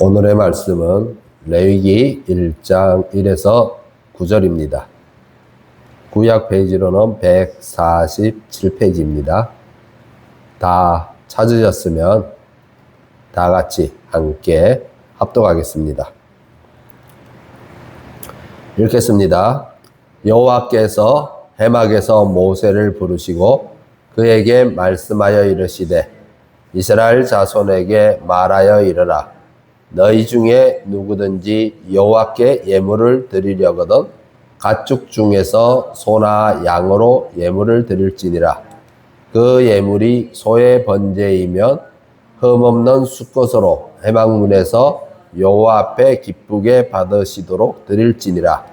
오늘의 말씀은 레위기 1장 1에서 9절입니다. 구약 페이지로는 147페이지입니다. 다 찾으셨으면 다 같이 함께 합독하겠습니다. 읽겠습니다. 여호와께서 해막에서 모세를 부르시고 그에게 말씀하여 이르시되 이스라엘 자손에게 말하여 이르라. 너희 중에 누구든지 여호와께 예물을 드리려거든 가축 중에서 소나 양으로 예물을 드릴지니라. 그 예물이 소의 번제이면 흠없는 수컷으로 해막문에서 여호와 앞에 기쁘게 받으시도록 드릴지니라.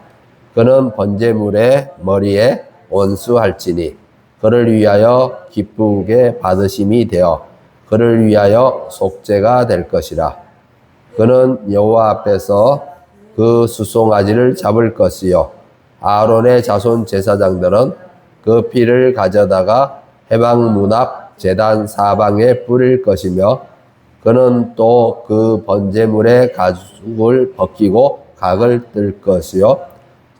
그는 번제물의 머리에 원수할지니 그를 위하여 기쁘게 받으심이 되어 그를 위하여 속죄가 될 것이라. 그는 여호와 앞에서 그 수송아지를 잡을 것이요 아론의 자손 제사장들은 그 피를 가져다가 해막 문 앞 제단 사방에 뿌릴 것이며 그는 또 그 번제물의 가죽을 벗기고 각을 뜰 것이요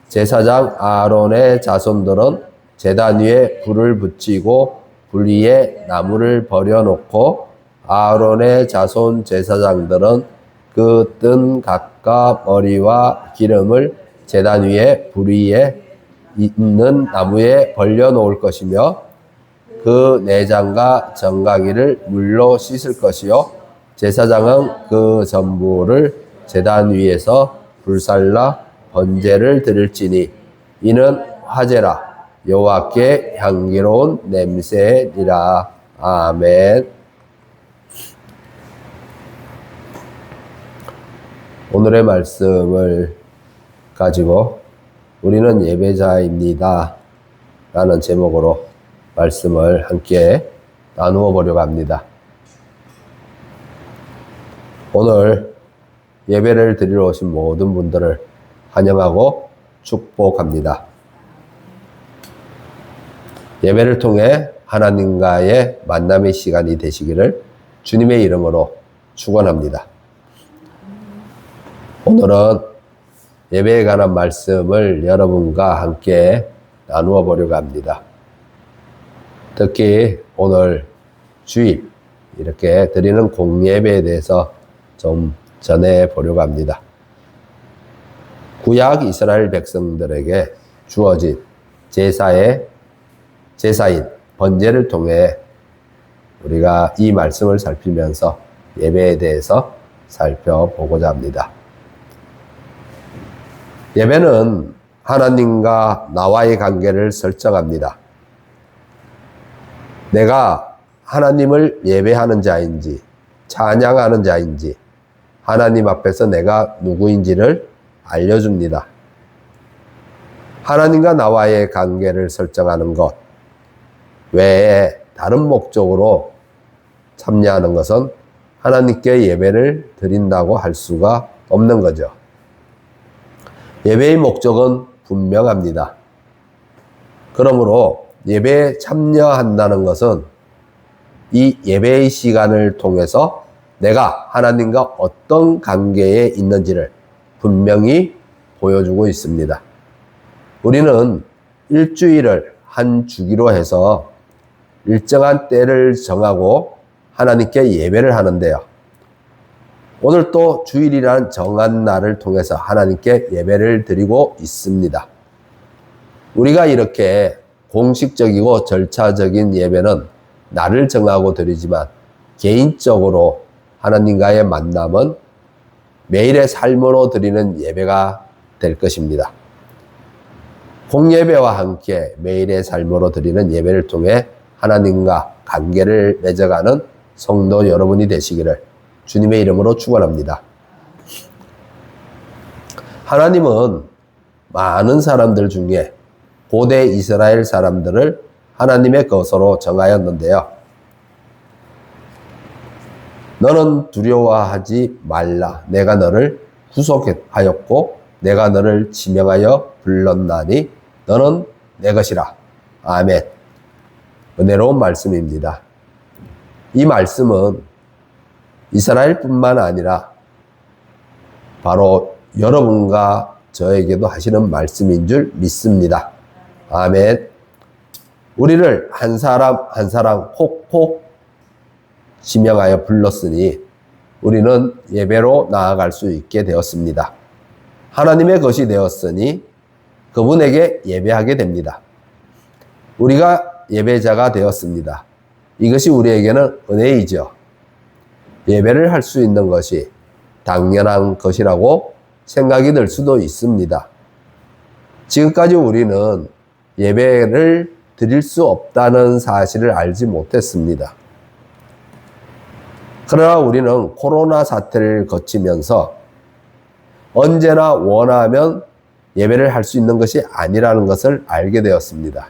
제사장 아론의 자손들은 제단 위에 불을 붙이고 불 위에 나무를 버려놓고 아론의 자손 제사장들은 그 뜬 각과 머리와 기름을 제단 위에 불 위에 있는 나무에 벌려놓을 것이며 그 내장과 정강이를 물로 씻을 것이요 제사장은 그 전부를 제단 위에서 불살라 번제를 드릴지니 이는 화제라. 여호와께 향기로운 냄새니라. 아멘. 오늘의 말씀을 가지고 우리는 예배자입니다 라는 제목으로 말씀을 함께 나누어 보려고 합니다. 오늘 예배를 드리러 오신 모든 분들을 환영하고 축복합니다. 예배를 통해 하나님과의 만남의 시간이 되시기를 주님의 이름으로 축원합니다. 오늘은 예배에 관한 말씀을 여러분과 함께 나누어 보려고 합니다. 특히 오늘 주일 이렇게 드리는 공예배에 대해서 좀 전해 보려고 합니다. 구약 이스라엘 백성들에게 주어진 제사인 번제를 통해 우리가 이 말씀을 살피면서 예배에 대해서 살펴보고자 합니다. 예배는 하나님과 나와의 관계를 설정합니다. 내가 하나님을 예배하는 자인지 찬양하는 자인지 하나님 앞에서 내가 누구인지를 알려줍니다. 하나님과 나와의 관계를 설정하는 것 외에 다른 목적으로 참여하는 것은 하나님께 예배를 드린다고 할 수가 없는 거죠. 예배의 목적은 분명합니다. 그러므로 예배에 참여한다는 것은 이 예배의 시간을 통해서 내가 하나님과 어떤 관계에 있는지를 분명히 보여주고 있습니다. 우리는 일주일을 한 주기로 해서 일정한 때를 정하고 하나님께 예배를 하는데요. 오늘 또 주일이라는 정한 날을 통해서 하나님께 예배를 드리고 있습니다. 우리가 이렇게 공식적이고 절차적인 예배는 날을 정하고 드리지만 개인적으로 하나님과의 만남은 매일의 삶으로 드리는 예배가 될 것입니다. 공예배와 함께 매일의 삶으로 드리는 예배를 통해 하나님과 관계를 맺어가는 성도 여러분이 되시기를 주님의 이름으로 축원합니다. 하나님은 많은 사람들 중에 고대 이스라엘 사람들을 하나님의 것으로 정하였는데요. 너는 두려워하지 말라. 내가 너를 구속하였고 내가 너를 지명하여 불렀나니 너는 내 것이라. 아멘. 은혜로운 말씀입니다. 이 말씀은 이스라엘뿐만 아니라 바로 여러분과 저에게도 하시는 말씀인 줄 믿습니다. 아멘. 우리를 한 사람 한 사람 콕콕 지명하여 불렀으니 우리는 예배로 나아갈 수 있게 되었습니다. 하나님의 것이 되었으니 그분에게 예배하게 됩니다. 우리가 예배자가 되었습니다. 이것이 우리에게는 은혜이죠. 예배를 할 수 있는 것이 당연한 것이라고 생각이 들 수도 있습니다. 지금까지 우리는 예배를 드릴 수 없다는 사실을 알지 못했습니다. 그러나 우리는 코로나 사태를 거치면서 언제나 원하면 예배를 할 수 있는 것이 아니라는 것을 알게 되었습니다.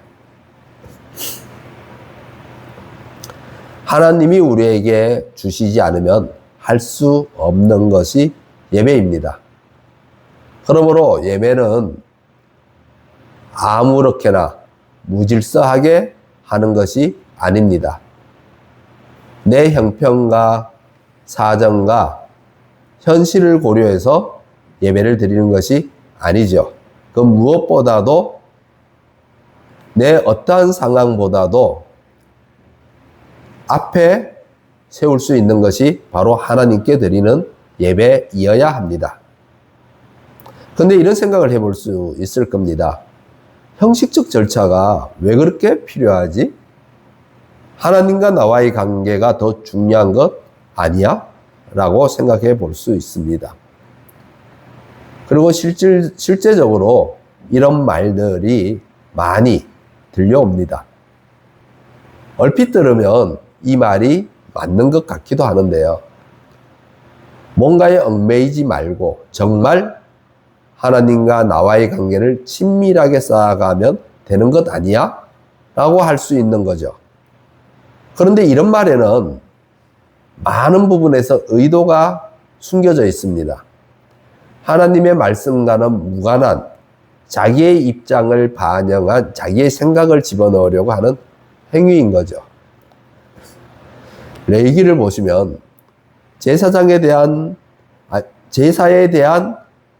하나님이 우리에게 주시지 않으면 할 수 없는 것이 예배입니다. 그러므로 예배는 아무렇게나 무질서하게 하는 것이 아닙니다. 내 형편과 사정과 현실을 고려해서 예배를 드리는 것이 아니죠. 그 무엇보다도 내 어떠한 상황보다도 앞에 세울 수 있는 것이 바로 하나님께 드리는 예배이어야 합니다. 그런데 이런 생각을 해볼 수 있을 겁니다. 형식적 절차가 왜 그렇게 필요하지? 하나님과 나와의 관계가 더 중요한 것 아니야? 라고 생각해 볼 수 있습니다. 그리고 실제적으로 이런 말들이 많이 들려옵니다. 얼핏 들으면 이 말이 맞는 것 같기도 하는데요. 뭔가에 얽매이지 말고 정말 하나님과 나와의 관계를 친밀하게 쌓아가면 되는 것 아니야? 라고 할 수 있는 거죠. 그런데 이런 말에는 많은 부분에서 의도가 숨겨져 있습니다. 하나님의 말씀과는 무관한 자기의 입장을 반영한 자기의 생각을 집어넣으려고 하는 행위인 거죠. 레위기를 보시면 제사에 대한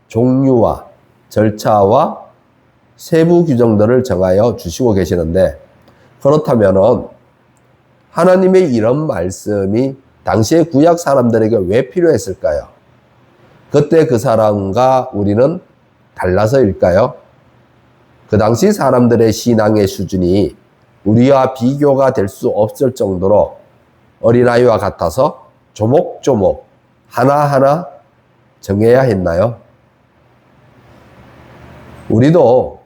종류와 절차와 세부 규정들을 정하여 주시고 계시는데, 그렇다면 하나님의 이런 말씀이 당시의 구약 사람들에게 왜 필요했을까요? 그때 그 사람과 우리는 달라서일까요? 그 당시 사람들의 신앙의 수준이 우리와 비교가 될 수 없을 정도로 어린아이와 같아서 조목조목 하나하나 정해야 했나요? 우리도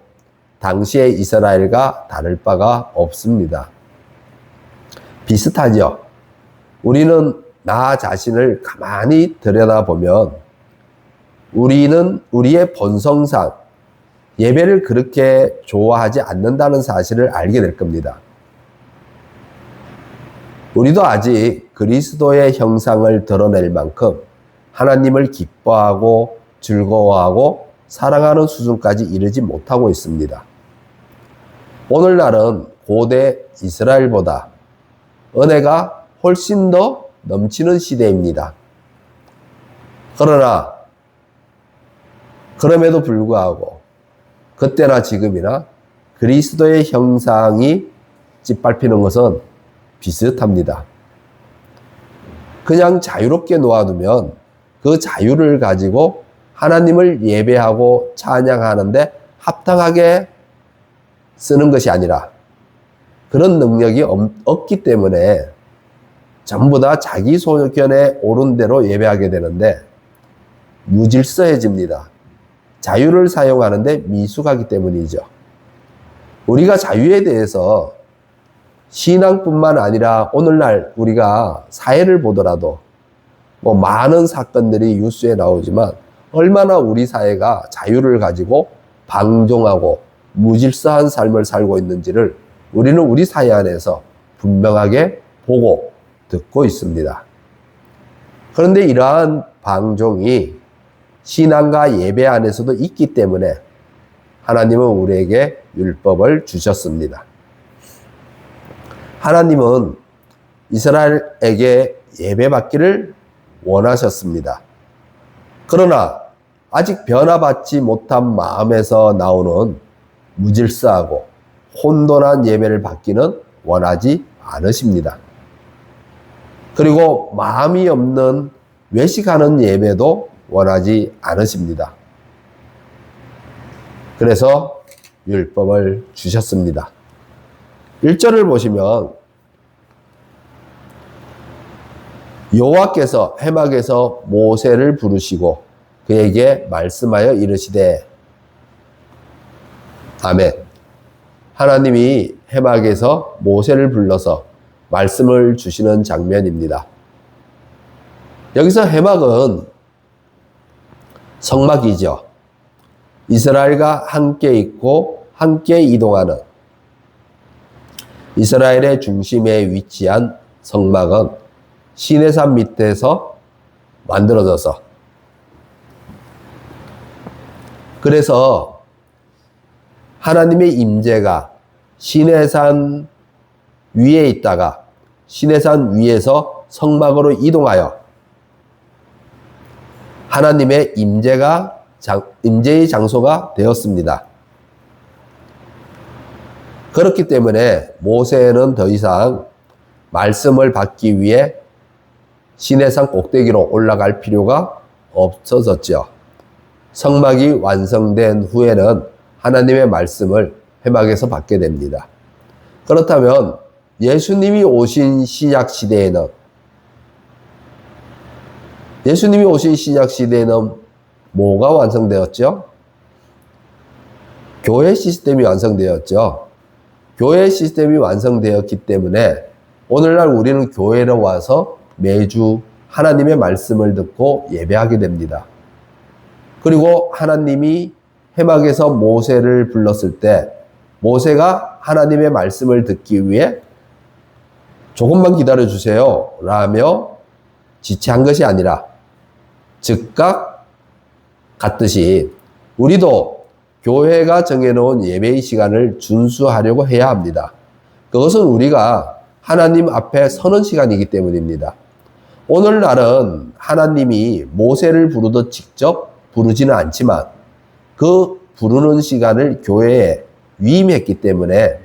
당시의 이스라엘과 다를 바가 없습니다. 비슷하죠? 우리는 나 자신을 가만히 들여다보면 우리는 우리의 본성상 예배를 그렇게 좋아하지 않는다는 사실을 알게 될 겁니다. 우리도 아직 그리스도의 형상을 드러낼 만큼 하나님을 기뻐하고 즐거워하고 사랑하는 수준까지 이르지 못하고 있습니다. 오늘날은 고대 이스라엘보다 은혜가 훨씬 더 넘치는 시대입니다. 그러나 그럼에도 불구하고 그때나 지금이나 그리스도의 형상이 짓밟히는 것은 비슷합니다. 그냥 자유롭게 놓아두면 그 자유를 가지고 하나님을 예배하고 찬양하는데 합당하게 쓰는 것이 아니라 그런 능력이 없기 때문에 전부 다 자기 소견에 옳은 대로 예배하게 되는데 무질서해집니다. 자유를 사용하는데 미숙하기 때문이죠. 우리가 자유에 대해서 신앙뿐만 아니라 오늘날 우리가 사회를 보더라도 많은 사건들이 뉴스에 나오지만 얼마나 우리 사회가 자유를 가지고 방종하고 무질서한 삶을 살고 있는지를 우리는 우리 사회 안에서 분명하게 보고 듣고 있습니다. 그런데 이러한 방종이 신앙과 예배 안에서도 있기 때문에 하나님은 우리에게 율법을 주셨습니다. 하나님은 이스라엘에게 예배받기를 원하셨습니다. 그러나 아직 변화받지 못한 마음에서 나오는 무질서하고 혼돈한 예배를 받기는 원하지 않으십니다. 그리고 마음이 없는 외식하는 예배도 원하지 않으십니다. 그래서 율법을 주셨습니다. 1절을 보시면 여호와께서 해막에서 모세를 부르시고 그에게 말씀하여 이르시되 아멘. 하나님이 해막에서 모세를 불러서 말씀을 주시는 장면입니다. 여기서 해막은 성막이죠. 이스라엘과 함께 있고 함께 이동하는 이스라엘의 중심에 위치한 성막은 시내산 밑에서 만들어져서 그래서 하나님의 임재가 시내산 위에 있다가 시내산 위에서 성막으로 이동하여 하나님의 임재의 장소가 되었습니다. 그렇기 때문에 모세는 더 이상 말씀을 받기 위해 시내산 꼭대기로 올라갈 필요가 없어졌죠. 성막이 완성된 후에는 하나님의 말씀을 해막에서 받게 됩니다. 그렇다면 예수님이 오신 신약 시대에는 뭐가 완성되었죠? 교회 시스템이 완성되었죠. 교회 시스템이 완성되었기 때문에 오늘날 우리는 교회에 와서 매주 하나님의 말씀을 듣고 예배하게 됩니다. 그리고 하나님이 해막에서 모세를 불렀을 때 모세가 하나님의 말씀을 듣기 위해 조금만 기다려 주세요 라며 지체한 것이 아니라 즉각 갔듯이 우리도 교회가 정해놓은 예배의 시간을 준수하려고 해야 합니다. 그것은 우리가 하나님 앞에 서는 시간이기 때문입니다. 오늘날은 하나님이 모세를 부르듯 직접 부르지는 않지만 그 부르는 시간을 교회에 위임했기 때문에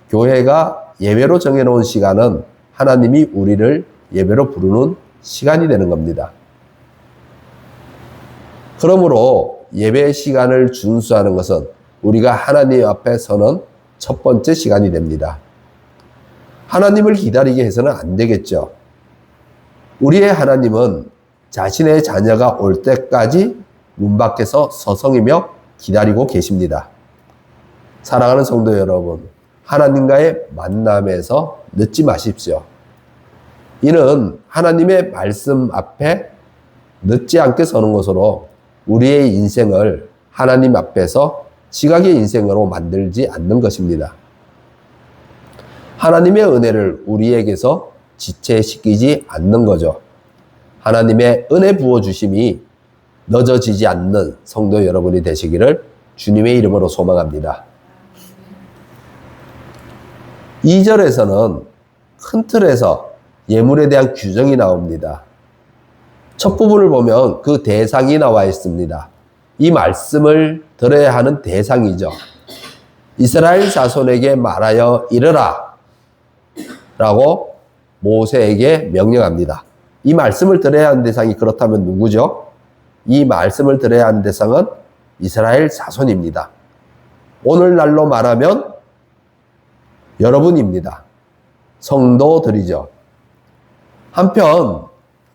교회가 예배로 정해놓은 시간은 하나님이 우리를 예배로 부르는 시간이 되는 겁니다. 그러므로 예배 시간을 준수하는 것은 우리가 하나님 앞에 서는 첫 번째 시간이 됩니다. 하나님을 기다리게 해서는 안 되겠죠. 우리의 하나님은 자신의 자녀가 올 때까지 문 밖에서 서성이며 기다리고 계십니다. 사랑하는 성도 여러분, 하나님과의 만남에서 늦지 마십시오. 이는 하나님의 말씀 앞에 늦지 않게 서는 것으로 우리의 인생을 하나님 앞에서 지각의 인생으로 만들지 않는 것입니다. 하나님의 은혜를 우리에게서 지체시키지 않는 거죠. 하나님의 은혜 부어주심이 늦어지지 않는 성도 여러분이 되시기를 주님의 이름으로 소망합니다. 2절에서는 큰 틀에서 예물에 대한 규정이 나옵니다. 첫 부분을 보면 그 대상이 나와 있습니다. 이 말씀을 들어야 하는 대상이죠. 이스라엘 자손에게 말하여 이르라 라고 모세에게 명령합니다. 이 말씀을 들어야 하는 대상이 그렇다면 누구죠? 이 말씀을 들어야 하는 대상은 이스라엘 자손입니다. 오늘날로 말하면 여러분입니다. 성도들이죠. 한편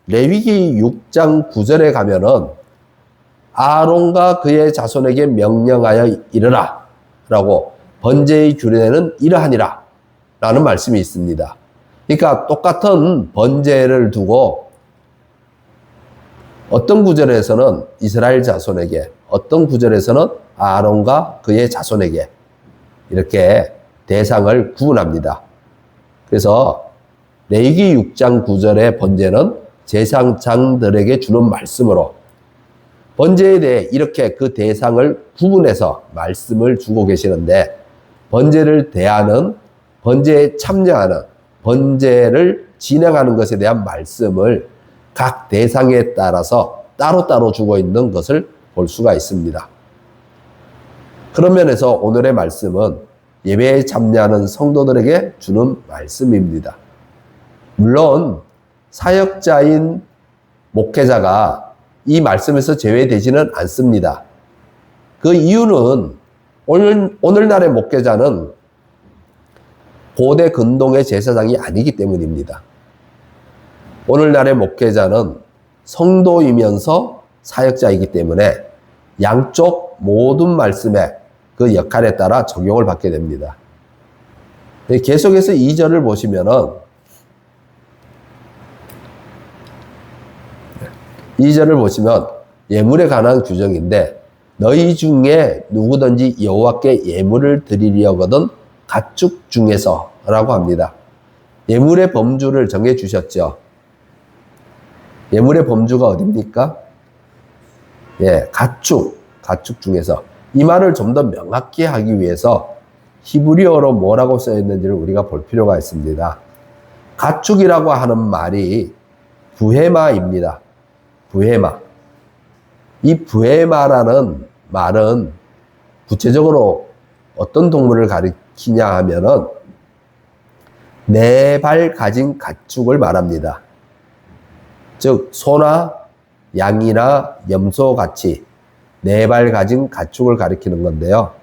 레위기 6장 9절에 가면은 아론과 그의 자손에게 명령하여 이르라 라고 번제의 규례는 이러하니라 라는 말씀이 있습니다. 그러니까 똑같은 번제를 두고 어떤 구절에서는 이스라엘 자손에게, 어떤 구절에서는 아론과 그의 자손에게 이렇게 대상을 구분합니다. 그래서 레위기 6장 9절의 번제는 제사장들에게 주는 말씀으로 번제에 대해 이렇게 그 대상을 구분해서 말씀을 주고 계시는데 번제를 대하는, 번제에 참여하는, 번제를 진행하는 것에 대한 말씀을 각 대상에 따라서 따로따로 주고 있는 것을 볼 수가 있습니다. 그런 면에서 오늘의 말씀은 예배에 참여하는 성도들에게 주는 말씀입니다. 물론 사역자인 목회자가 이 말씀에서 제외되지는 않습니다. 그 이유는 오늘날의 목회자는 고대 근동의 제사장이 아니기 때문입니다. 오늘날의 목회자는 성도이면서 사역자이기 때문에 양쪽 모든 말씀에 그 역할에 따라 적용을 받게 됩니다. 계속해서 2절을 보시면은 2절을 보시면 예물에 관한 규정인데 너희 중에 누구든지 여호와께 예물을 드리려거든 가축 중에서 라고 합니다. 예물의 범주를 정해 주셨죠. 예물의 범주가 어딥니까? 예, 가축 중에서. 이 말을 좀 더 명확히 하기 위해서 히브리어로 뭐라고 써 있는지를 우리가 볼 필요가 있습니다. 가축이라고 하는 말이 부헤마입니다. 부헤마. 이 부헤마라는 말은 구체적으로 어떤 동물을 가리키냐 하면은 4발 가진 가축을 말합니다. 즉 소나 양이나 염소같이 4발 가진 가축을 가리키는 건데요.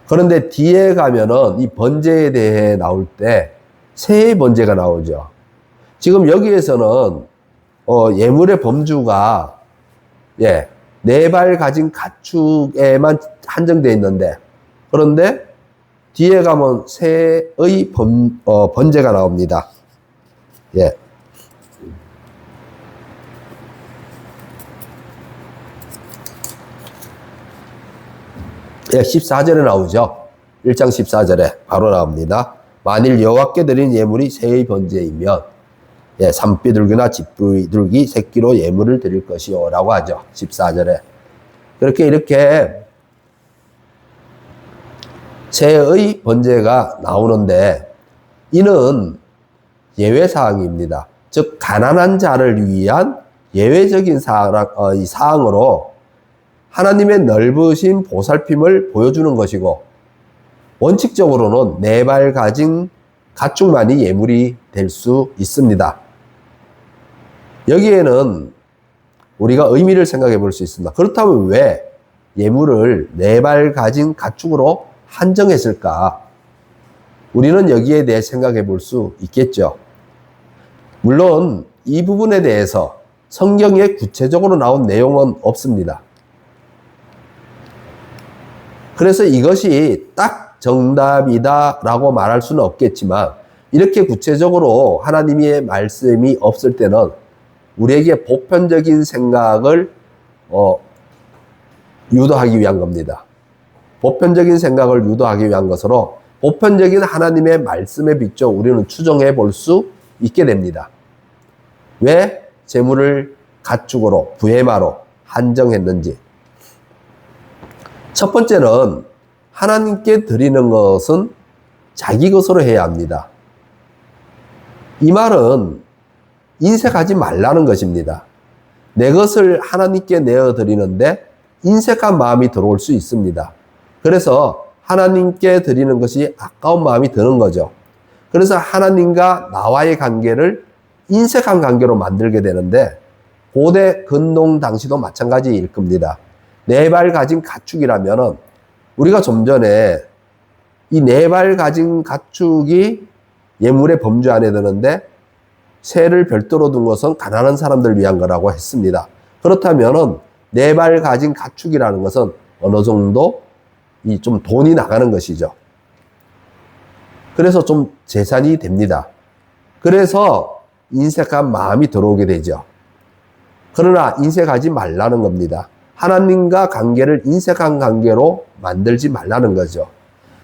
그런데 뒤에 가면은 이 번제에 대해 나올 때 새의 번제가 나오죠. 지금 여기에서는 예물의 범주가 4발 가진 가축에만 한정되어 있는데, 그런데 뒤에 가면 새의 번제가 나옵니다. 예. 14절에 나오죠. 1장 14절에 바로 나옵니다. 만일 여호와께 드린 예물이 새의 번제이면 산비둘기나 집비둘기 새끼로 예물을 드릴 것이요 라고 하죠. 14절에. 이렇게 새의 번제가 나오는데 이는 예외사항입니다. 즉 가난한 자를 위한 예외적인 사항으로 하나님의 넓으신 보살핌을 보여주는 것이고, 원칙적으로는 4발 가진 가축만이 예물이 될 수 있습니다. 여기에는 우리가 의미를 생각해 볼 수 있습니다. 그렇다면 왜 예물을 4발 가진 가축으로 한정했을까? 우리는 여기에 대해 생각해 볼 수 있겠죠. 물론 이 부분에 대해서 성경에 구체적으로 나온 내용은 없습니다. 그래서 이것이 딱 정답이다라고 말할 수는 없겠지만, 이렇게 구체적으로 하나님의 말씀이 없을 때는 우리에게 보편적인 생각을 유도하기 위한 겁니다. 보편적인 생각을 유도하기 위한 것으로 보편적인 하나님의 말씀에 비춰 우리는 추정해 볼 수 있게 됩니다. 왜 제물을 가축으로, 부헤마로 한정했는지. 첫 번째는 하나님께 드리는 것은 자기 것으로 해야 합니다. 이 말은 인색하지 말라는 것입니다. 내 것을 하나님께 내어 드리는데 인색한 마음이 들어올 수 있습니다. 그래서 하나님께 드리는 것이 아까운 마음이 드는 거죠. 그래서 하나님과 나와의 관계를 인색한 관계로 만들게 되는데, 고대 근동 당시도 마찬가지일 겁니다. 4발 가진 가축이라면은 우리가 좀 전에 이 4발 가진 가축이 예물의 범주 안에 드는데 새를 별도로 둔 것은 가난한 사람들 위한 거라고 했습니다. 그렇다면은 4발 가진 가축이라는 것은 어느 정도 좀 돈이 나가는 것이죠. 그래서 좀 재산이 됩니다. 그래서 인색한 마음이 들어오게 되죠. 그러나 인색하지 말라는 겁니다. 하나님과 관계를 인색한 관계로 만들지 말라는 거죠.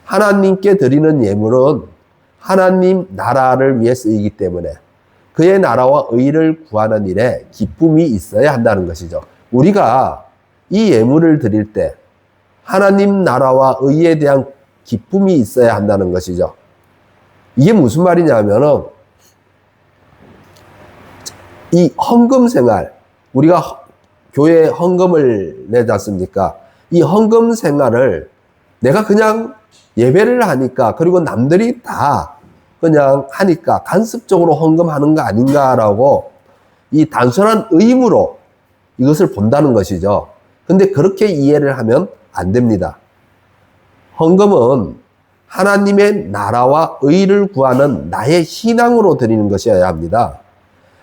하나님께 드리는 예물은 하나님 나라를 위해 쓰이기 때문에 그의 나라와 의를 구하는 일에 기쁨이 있어야 한다는 것이죠. 우리가 이 예물을 드릴 때 하나님 나라와 의에 대한 기쁨이 있어야 한다는 것이죠. 이게 무슨 말이냐면은 이 헌금 생활, 우리가 교회에 헌금을 내지 않습니까? 이 헌금 생활을 내가 그냥 예배를 하니까, 그리고 남들이 다 그냥 하니까 간섭적으로 헌금하는 거 아닌가라고 이 단순한 의무로 이것을 본다는 것이죠. 근데 그렇게 이해를 하면 안 됩니다. 헌금은 하나님의 나라와 의를 구하는 나의 신앙으로 드리는 것이어야 합니다.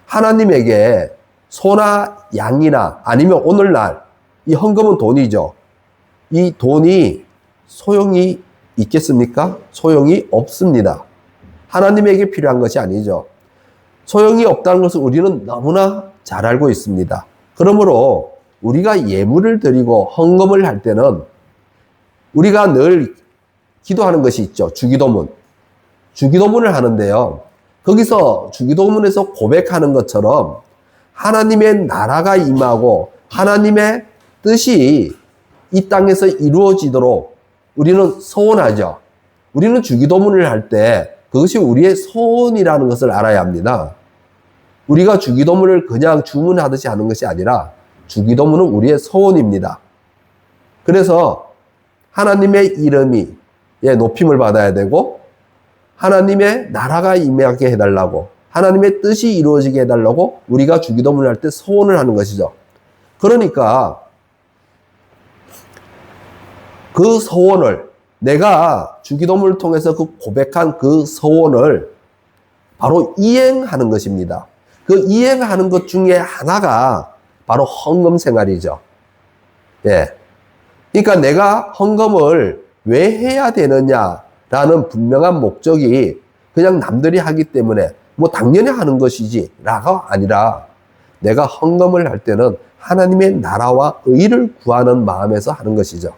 하나님에게 소나 양이나 아니면 오늘날 이 헌금은 돈이죠. 이 돈이 소용이 있겠습니까? 소용이 없습니다. 하나님에게 필요한 것이 아니죠. 소용이 없다는 것을 우리는 너무나 잘 알고 있습니다. 그러므로 우리가 예물을 드리고 헌금을 할 때는 우리가 늘 기도하는 것이 있죠. 주기도문. 주기도문을 하는데요. 거기서 주기도문에서 고백하는 것처럼 하나님의 나라가 임하고 하나님의 뜻이 이 땅에서 이루어지도록 우리는 소원하죠. 우리는 주기도문을 할 때 그것이 우리의 소원이라는 것을 알아야 합니다. 우리가 주기도문을 그냥 주문하듯이 하는 것이 아니라 주기도문은 우리의 소원입니다. 그래서 하나님의 이름이 높임을 받아야 되고 하나님의 나라가 임하게 해달라고, 하나님의 뜻이 이루어지게 해달라고 우리가 주기도문을 할 때 소원을 하는 것이죠. 그러니까 그 소원을, 내가 주기도문을 통해서 그 고백한 그 소원을 바로 이행하는 것입니다. 그 이행하는 것 중에 하나가 바로 헌금 생활이죠. 예. 그러니까 내가 헌금을 왜 해야 되느냐라는 분명한 목적이 그냥 남들이 하기 때문에 뭐 당연히 하는 것이지 라가 아니라, 내가 헌금을 할 때는 하나님의 나라와 의를 구하는 마음에서 하는 것이죠.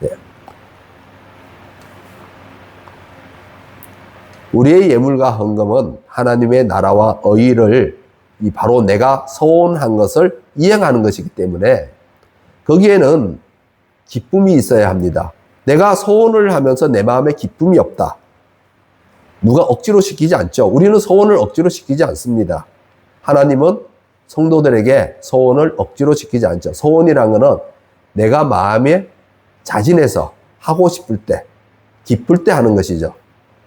예. 우리의 예물과 헌금은 하나님의 나라와 의를 바로 내가 소원한 것을 이행하는 것이기 때문에 거기에는 기쁨이 있어야 합니다. 내가 소원을 하면서 내 마음에 기쁨이 없다. 누가 억지로 시키지 않죠. 우리는 소원을 억지로 시키지 않습니다. 하나님은 성도들에게 소원을 억지로 시키지 않죠. 소원이란 것은 내가 마음에 자진해서 하고 싶을 때, 기쁠 때 하는 것이죠.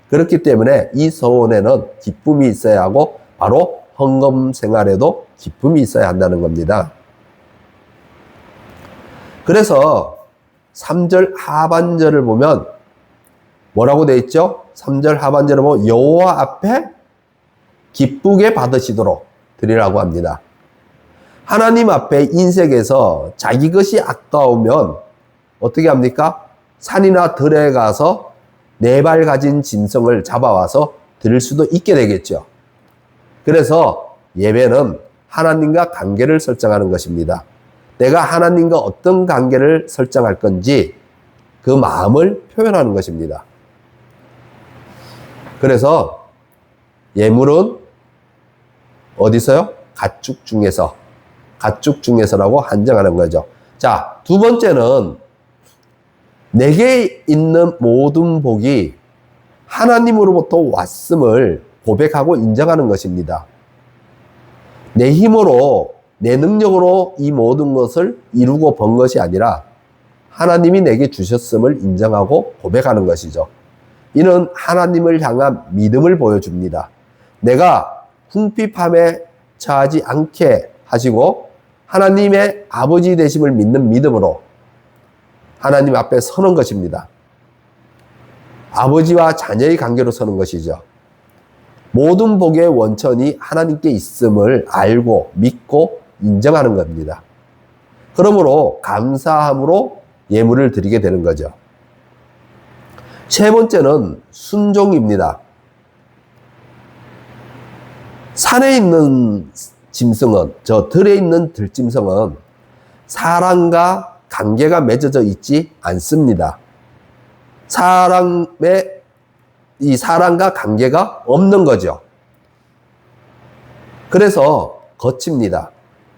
그렇기 때문에 이 소원에는 기쁨이 있어야 하고 바로 헌금 생활에도 기쁨이 있어야 한다는 겁니다. 그래서 3절 하반절을 보면 뭐라고 되어 있죠? 3절 하반절을 보면 여호와 앞에 기쁘게 받으시도록 드리라고 합니다. 하나님 앞에 인생에서 자기 것이 아까우면 어떻게 합니까? 산이나 들에 가서 4발 가진 짐승을 잡아와서 드릴 수도 있게 되겠죠. 그래서 예배는 하나님과 관계를 설정하는 것입니다. 내가 하나님과 어떤 관계를 설정할 건지 그 마음을 표현하는 것입니다. 그래서 예물은 어디서요? 가축 중에서라고 한정하는 거죠. 자, 두 번째는 내게 있는 모든 복이 하나님으로부터 왔음을 고백하고 인정하는 것입니다. 내 힘으로, 내 능력으로 이 모든 것을 이루고 번 것이 아니라 하나님이 내게 주셨음을 인정하고 고백하는 것이죠. 이는 하나님을 향한 믿음을 보여줍니다. 내가 궁핍함에 처하지 않게 하시고 하나님의 아버지 되심을 믿는 믿음으로 하나님 앞에 서는 것입니다. 아버지와 자녀의 관계로 서는 것이죠. 모든 복의 원천이 하나님께 있음을 알고 믿고 인정하는 겁니다. 그러므로 감사함으로 예물을 드리게 되는 거죠. 세 번째는 순종입니다. 산에 있는 짐승은, 저 들에 있는 들짐승은 사람과 관계가 맺어져 있지 않습니다. 이 사람과 관계가 없는 거죠. 그래서 거칩니다.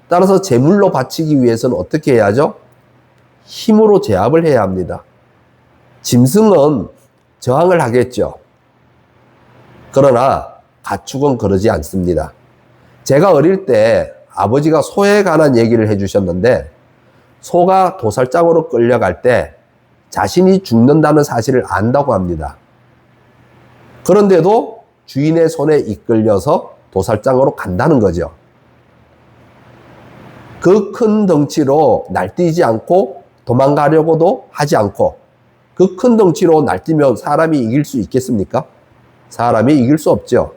따라서 제물로 바치기 위해서는 어떻게 해야죠? 힘으로 제압을 해야 합니다. 짐승은 저항을 하겠죠. 그러나 가축은 그러지 않습니다. 제가 어릴 때 아버지가 소에 관한 얘기를 해주셨는데, 소가 도살장으로 끌려갈 때 자신이 죽는다는 사실을 안다고 합니다. 그런데도 주인의 손에 이끌려서 도살장으로 간다는 거죠. 그 큰 덩치로 날뛰지 않고 도망가려고도 하지 않고, 그 큰 덩치로 날뛰면 사람이 이길 수 있겠습니까? 사람이 이길 수 없죠.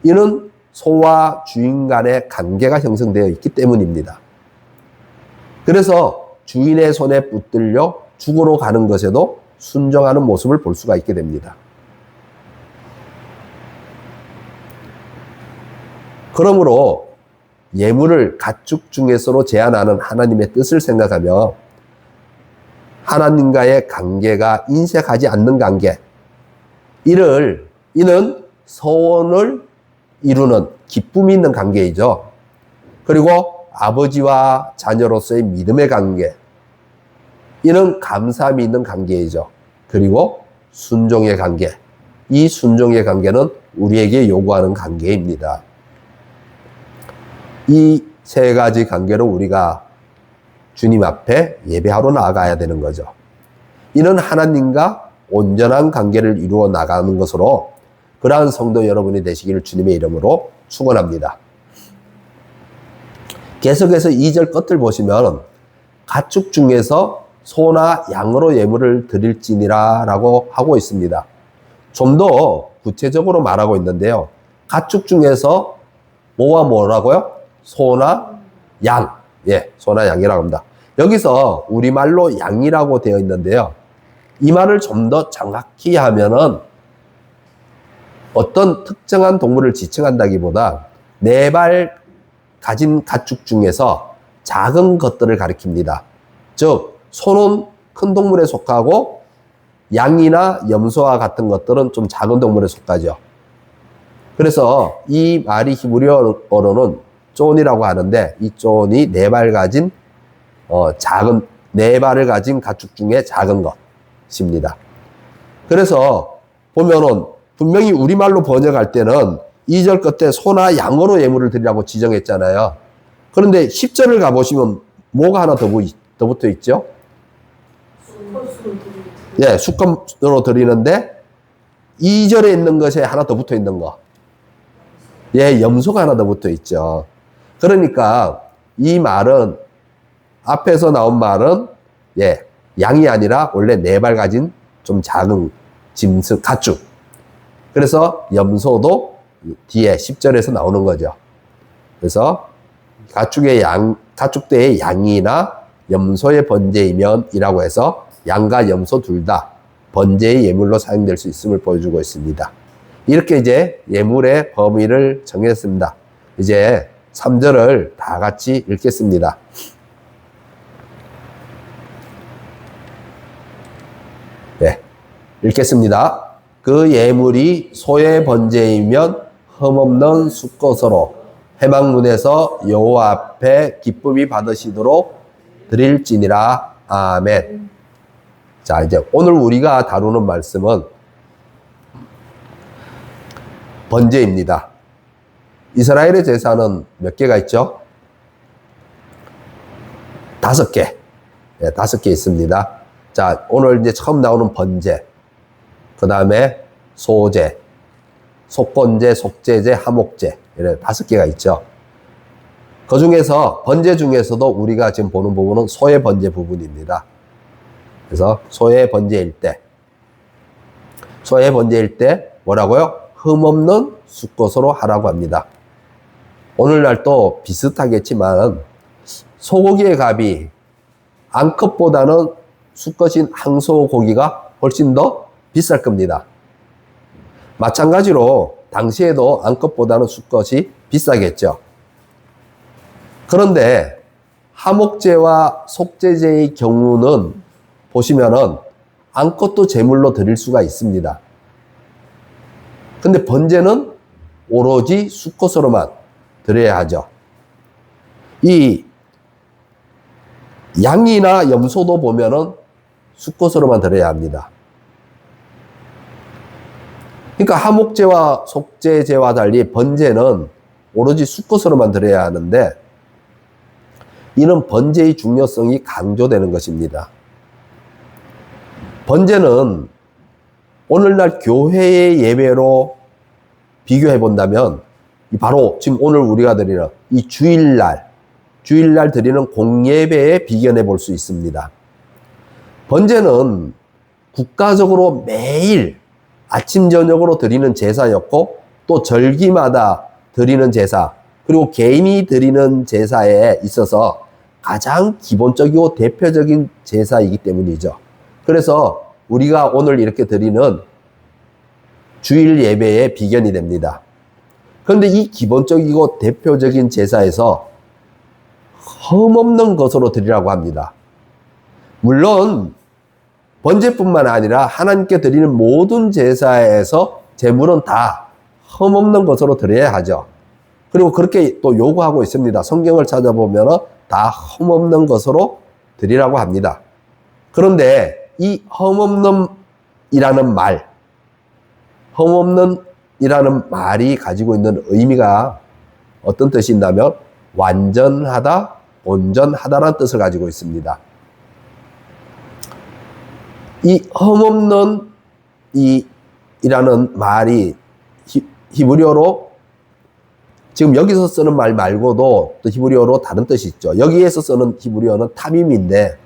이는 소와 주인 간의 관계가 형성되어 있기 때문입니다. 그래서 주인의 손에 붙들려 죽으러 가는 것에도 순종하는 모습을 볼 수가 있게 됩니다. 그러므로 예물을 가축 중에서로 제한하는 하나님의 뜻을 생각하며 하나님과의 관계가 인색하지 않는 관계, 이는 서원을 이루는 기쁨이 있는 관계이죠. 그리고 아버지와 자녀로서의 믿음의 관계, 이는 감사함이 있는 관계이죠. 그리고 순종의 관계, 이 순종의 관계는 우리에게 요구하는 관계입니다. 이 세 가지 관계로 우리가 주님 앞에 예배하러 나아가야 되는 거죠. 이는 하나님과 온전한 관계를 이루어 나가는 것으로 그러한 성도 여러분이 되시기를 주님의 이름으로 축원합니다. 계속해서 2절 끝을 보시면 가축 중에서 소나 양으로 예물을 드릴지니라 라고 하고 있습니다. 좀 더 구체적으로 말하고 있는데요. 가축 중에서 뭐와 뭐라고요? 소나 양. 예, 소나 양이라고 합니다. 여기서 우리말로 양이라고 되어 있는데요. 이 말을 좀 더 정확히 하면은 어떤 특정한 동물을 지칭한다기보다 4발 가진 가축 중에서 작은 것들을 가리킵니다. 즉, 소는 큰 동물에 속하고 양이나 염소와 같은 것들은 좀 작은 동물에 속하죠. 그래서 이 말이 히브리어로는 쫀이라고 하는데, 이 쫀이 4발 가진 작은 4발을 가진 가축 중에 작은 것입니다. 그래서 보면은 분명히 우리말로 번역할 때는 2절 끝에 소나 양으로 예물을 드리라고 지정했잖아요. 그런데 10절을 가보시면 뭐가 하나 더 붙어 있죠? 예, 수컷으로 드리는데 2절에 있는 것에 하나 더 붙어 있는 거. 예, 염소가 하나 더 붙어 있죠. 그러니까 이 말은, 앞에서 나온 말은 양이 아니라 원래 4발 가진 좀 작은 짐승, 가축. 그래서 염소도 뒤에 10절에서 나오는 거죠. 그래서 가축대의 양이나 염소의 번제이면 이라고 해서 양과 염소 둘 다 번제의 예물로 사용될 수 있음을 보여주고 있습니다. 이렇게 이제 예물의 범위를 정했습니다. 이제 3절을 다 같이 읽겠습니다. 네, 읽겠습니다. 그 예물이 소의 번제이면 흠없는 수컷으로 회막문에서 여호와 앞에 기쁨이 받으시도록 드릴지니라. 아멘. 자, 이제 오늘 우리가 다루는 말씀은 번제입니다. 이스라엘의 제사는 몇 개가 있죠? 5개. 네, 5개 있습니다. 자, 오늘 이제 처음 나오는 번제, 그 다음에 소제, 속건제, 속제제, 하목제, 이렇게 5개가 있죠. 그 중에서 번제 중에서도 우리가 지금 보는 부분은 소의 번제 부분입니다. 그래서 소의 번제일 때 뭐라고요? 흠없는 수컷으로 하라고 합니다. 오늘날 또 비슷하겠지만 소고기의 값이 암컷보다는 수컷인 항소고기가 훨씬 더 비쌀 겁니다. 마찬가지로 당시에도 암컷보다는 수컷이 비싸겠죠. 그런데 하목제와 속제제의 경우는 보시면은 암컷도 제물로 드릴 수가 있습니다. 근데 번제는 오로지 수컷으로만 드려야 하죠. 이 양이나 염소도 보면은 수컷으로만 드려야 합니다. 그러니까 하목제와 속제제와 달리 번제는 오로지 수컷으로만 드려야 하는데, 이는 번제의 중요성이 강조되는 것입니다. 번제는 오늘날 교회의 예배로 비교해 본다면 바로 지금 오늘 우리가 드리는 이 주일날 드리는 공예배에 비견해 볼 수 있습니다. 번제는 국가적으로 매일 아침 저녁으로 드리는 제사였고 또 절기마다 드리는 제사 그리고 개인이 드리는 제사에 있어서 가장 기본적이고 대표적인 제사이기 때문이죠. 그래서 우리가 오늘 이렇게 드리는 주일 예배의 비견이 됩니다. 그런데 이 기본적이고 대표적인 제사에서 흠없는 것으로 드리라고 합니다. 물론 번제뿐만 아니라 하나님께 드리는 모든 제사에서 제물은 다 흠없는 것으로 드려야 하죠. 그리고 그렇게 또 요구하고 있습니다. 성경을 찾아보면 다 흠없는 것으로 드리라고 합니다. 그런데 이 흠없는이라는 말이 가지고 있는 의미가 어떤 뜻이 있냐면 완전하다, 온전하다라는 뜻을 가지고 있습니다. 이 흠없는 이라는 말이 히브리어로 지금 여기서 쓰는 말 말고도 또 히브리어로 다른 뜻이 있죠. 여기에서 쓰는 히브리어는 타밈인데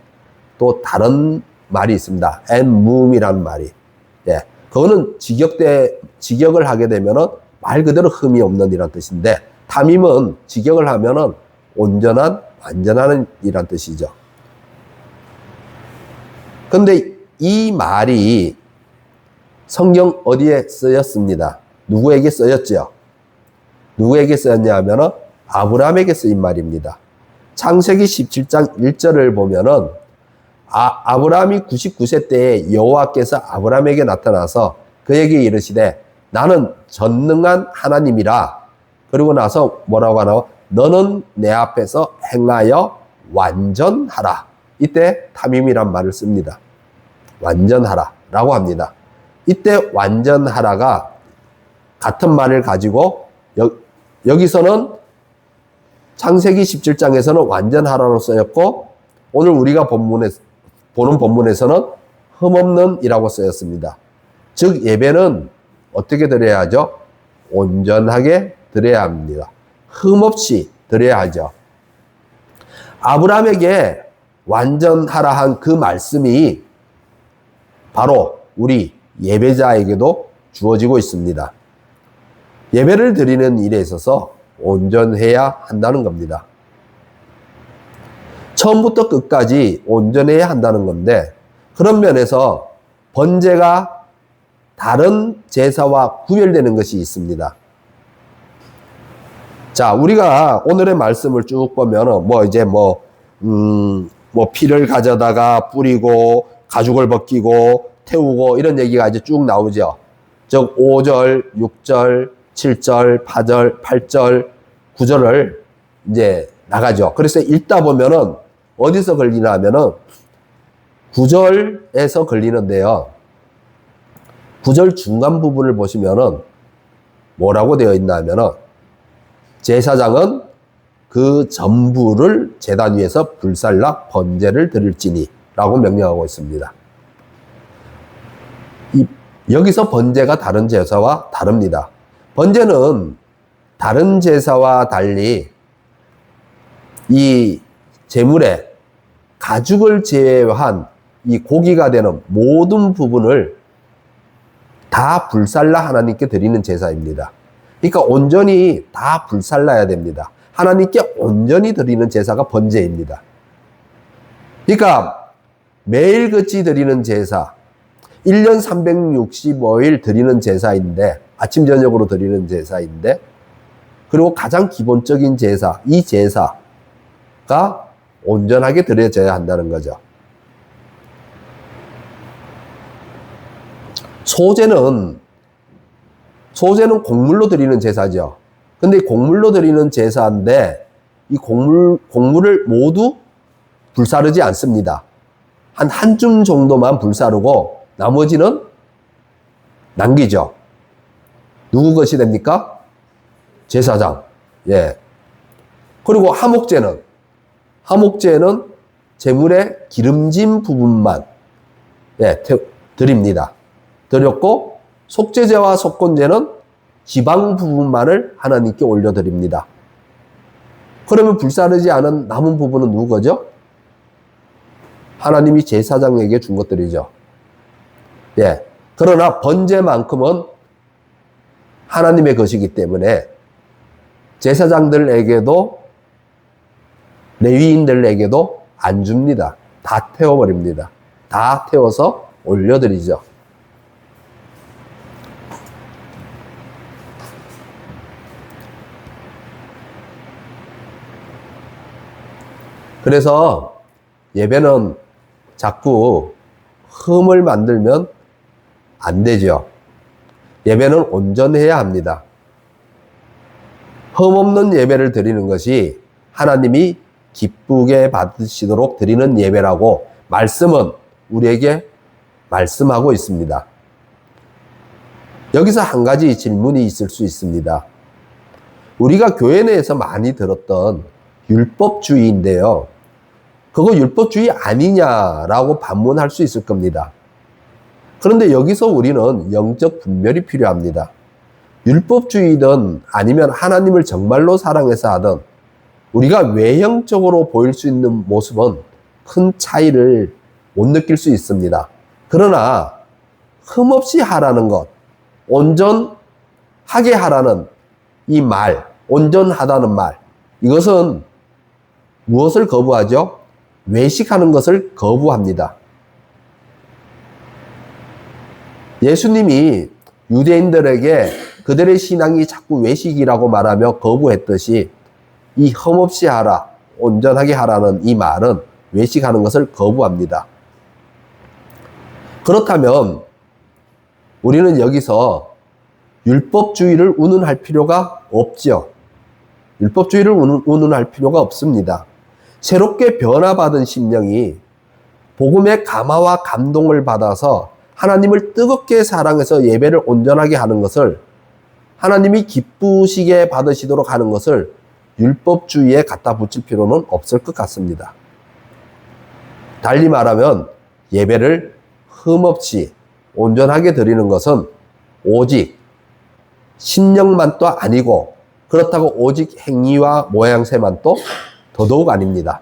또 다른 말이 있습니다. 엔뭄이라는 말이. 예. 그거는 직역을 하게 되면은 말 그대로 흠이 없는 이란 뜻인데 타밈은 직역을 하면은 온전한, 완전한 이란 뜻이죠. 근데 이 말이 성경 어디에 쓰였습니다. 누구에게 쓰였죠? 누구에게 쓰였냐 하면은 아브라함에게 쓰인 말입니다. 창세기 17장 1절을 보면은 아브라함이 99세 때에 여호와께서 아브라함에게 나타나서 그에게 이르시되 나는 전능한 하나님이라. 그리고 나서 뭐라고 하나? 너는 내 앞에서 행하여 완전하라. 이때 타밈이란 말을 씁니다. 완전하라 라고 합니다. 이때 완전하라가 같은 말을 가지고 여기서는 창세기 17장에서는 완전하라로 쓰였고 오늘 우리가 보는 본문에서는 흠없는 이라고 쓰였습니다. 즉 예배는 어떻게 드려야 하죠? 온전하게 드려야 합니다. 흠없이 드려야 하죠. 아브라함에게 완전하라 한 그 말씀이 바로 우리 예배자에게도 주어지고 있습니다. 예배를 드리는 일에 있어서 온전해야 한다는 겁니다. 처음부터 끝까지 온전해야 한다는 건데 그런 면에서 번제가 다른 제사와 구별되는 것이 있습니다. 자, 우리가 오늘의 말씀을 쭉 보면은 피를 가져다가 뿌리고 가죽을 벗기고 태우고 이런 얘기가 이제 쭉 나오죠. 즉 5절, 6절, 7절, 8절, 8절, 9절을 이제 나가죠. 그래서 읽다 보면은 어디서 걸리나 하면은 9절에서 걸리는데요. 9절 중간 부분을 보시면은 뭐라고 되어 있나 하면은 제사장은 그 전부를 제단 위에서 불살라 번제를 드릴지니 라고 명령하고 있습니다. 여기서 번제가 다른 제사와 다릅니다. 번제는 다른 제사와 달리 이 제물에 가죽을 제외한 이 고기가 되는 모든 부분을 다 불살라 하나님께 드리는 제사입니다. 그러니까 온전히 다 불살라야 됩니다. 하나님께 온전히 드리는 제사가 번제입니다. 그러니까 매일같이 드리는 제사, 1년 365일 드리는 제사인데 아침 저녁으로 드리는 제사인데 그리고 가장 기본적인 제사, 이 제사가 온전하게 드려져야 한다는 거죠. 소제는 곡물로 드리는 제사죠. 근데 곡물로 드리는 제사인데 이 곡물을 모두 불사르지 않습니다. 한 줌 정도만 불사르고 나머지는 남기죠. 누구 것이 됩니까? 제사장. 예. 그리고 화목제는 제물의 기름진 부분만 드립니다. 드렸고 속죄제와 속건제는 지방 부분만을 하나님께 올려드립니다. 그러면 불사르지 않은 남은 부분은 누구죠? 하나님이 제사장에게 준 것들이죠. 그러나 번제만큼은 하나님의 것이기 때문에 제사장들에게도 레위인들에게도 안 줍니다. 다 태워버립니다. 다 태워서 올려드리죠. 그래서 예배는 자꾸 흠을 만들면 안 되죠. 예배는 온전해야 합니다. 흠 없는 예배를 드리는 것이 하나님이 기쁘게 받으시도록 드리는 예배라고 말씀은 우리에게 말씀하고 있습니다. 여기서 한 가지 질문이 있을 수 있습니다. 우리가 교회 내에서 많이 들었던 율법주의인데요. 그거 율법주의 아니냐라고 반문할 수 있을 겁니다. 그런데 여기서 우리는 영적 분별이 필요합니다. 율법주의든 아니면 하나님을 정말로 사랑해서 하든 우리가 외형적으로 보일 수 있는 모습은 큰 차이를 못 느낄 수 있습니다. 그러나 흠없이 하라는 것, 온전하게 하라는 이 말, 온전하다는 말, 이것은 무엇을 거부하죠? 외식하는 것을 거부합니다. 예수님이 유대인들에게 그들의 신앙이 자꾸 외식이라고 말하며 거부했듯이 이 흠없이 하라, 온전하게 하라는 이 말은 외식하는 것을 거부합니다. 그렇다면 우리는 여기서 율법주의를 운운할 필요가 없죠. 율법주의를 운운할 필요가 없습니다. 새롭게 변화받은 심령이 복음의 감화와 감동을 받아서 하나님을 뜨겁게 사랑해서 예배를 온전하게 하는 것을, 하나님이 기쁘시게 받으시도록 하는 것을 율법주의에 갖다 붙일 필요는 없을 것 같습니다. 달리 말하면 예배를 흠없이 온전하게 드리는 것은 오직 심령만도 아니고, 그렇다고 오직 행위와 모양새만도 더더욱 아닙니다.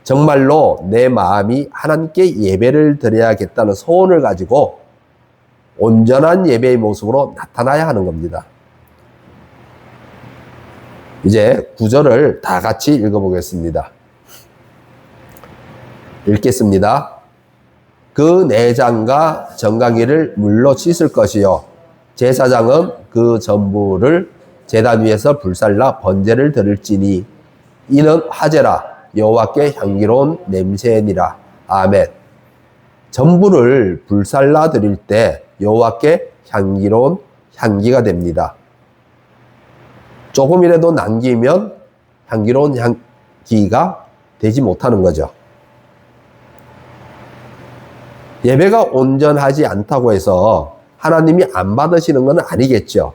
정말로 내 마음이 하나님께 예배를 드려야겠다는 소원을 가지고 온전한 예배의 모습으로 나타나야 하는 겁니다. 이제 구절을 다 같이 읽어보겠습니다. 읽겠습니다. 그 내장과 정강이를 물로 씻을 것이요 제사장은 그 전부를 제단 위에서 불살라 번제를 드릴지니 이는 화제라 여호와께 향기로운 냄새니라. 아멘. 전부를 불살라 드릴 때 여호와께 향기로운 향기가 됩니다. 조금이라도 남기면 향기로운 향기가 되지 못하는 거죠. 예배가 온전하지 않다고 해서 하나님이 안 받으시는 건 아니겠죠.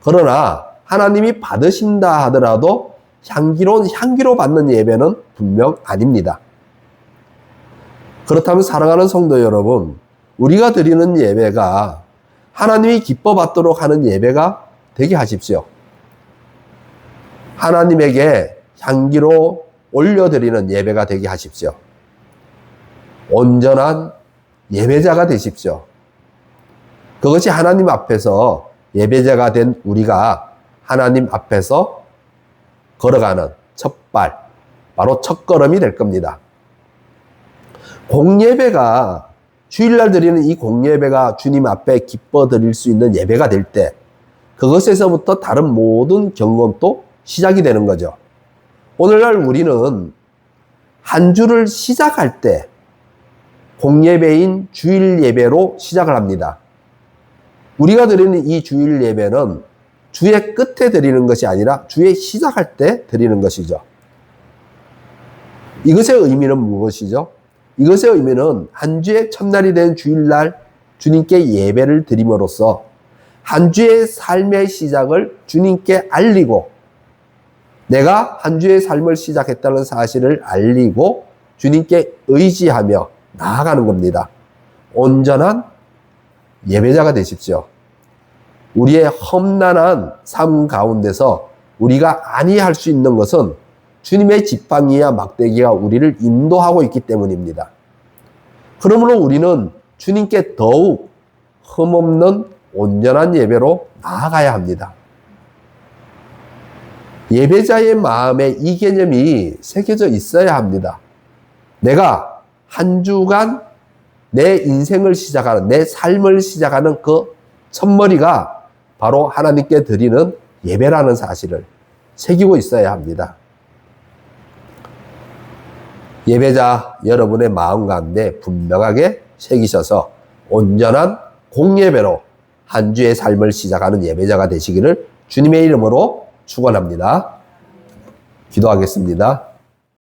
그러나 하나님이 받으신다 하더라도 향기로운 향기로 받는 예배는 분명 아닙니다. 그렇다면 사랑하는 성도 여러분, 우리가 드리는 예배가 하나님이 기뻐 받도록 하는 예배가 되게 하십시오. 하나님에게 향기로 올려드리는 예배가 되게 하십시오. 온전한 예배자가 되십시오. 그것이 하나님 앞에서 예배자가 된 우리가 하나님 앞에서 걸어가는 첫발, 바로 첫걸음이 될 겁니다. 공예배가, 주일날 드리는 이 공예배가 주님 앞에 기뻐 드릴 수 있는 예배가 될 때, 그것에서부터 다른 모든 경건도 시작이 되는 거죠. 오늘날 우리는 한 주를 시작할 때 공예배인 주일 예배로 시작을 합니다. 우리가 드리는 이 주일 예배는 주의 끝에 드리는 것이 아니라 주의 시작할 때 드리는 것이죠. 이것의 의미는 무엇이죠? 이것의 의미는 한 주의 첫날이 된 주일날 주님께 예배를 드림으로써 한 주의 삶의 시작을 주님께 알리고 내가 한 주의 삶을 시작했다는 사실을 알리고 주님께 의지하며 나아가는 겁니다. 온전한 예배자가 되십시오. 우리의 험난한 삶 가운데서 우리가 아니할 수 있는 것은 주님의 지팡이와 막대기가 우리를 인도하고 있기 때문입니다. 그러므로 우리는 주님께 더욱 흠없는 온전한 예배로 나아가야 합니다. 예배자의 마음에 이 개념이 새겨져 있어야 합니다. 내가 한 주간 내 인생을 시작하는, 내 삶을 시작하는 그 첫머리가 바로 하나님께 드리는 예배라는 사실을 새기고 있어야 합니다. 예배자 여러분의 마음 가운데 분명하게 새기셔서 온전한 공예배로 한 주의 삶을 시작하는 예배자가 되시기를 주님의 이름으로 축원합니다. 기도하겠습니다.